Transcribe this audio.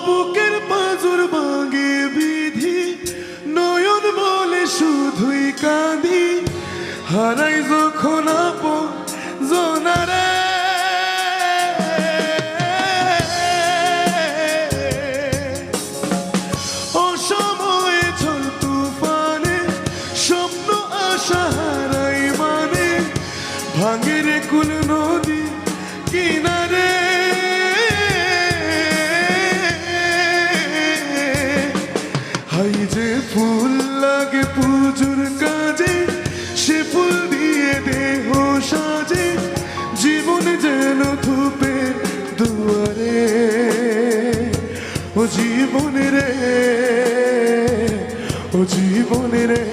বুকের পাঁজর ভাঙে বিধি, নয়ন বলে শুধুই কাঁদি, হারাই যখন আপন জনারে। অসময়ে ঝড় তুফানে স্বপ্ন আশা হারাই মানে, ভাঙে রে কুল নদী কিনারে। হাই যে ফুল লাগে পুজোর কাজে, সে ফুল দিয়ে দেহ সাজে, জীবন যেন ধূপের দুয়ারে। ও জীবন রে, ও জীবন রে।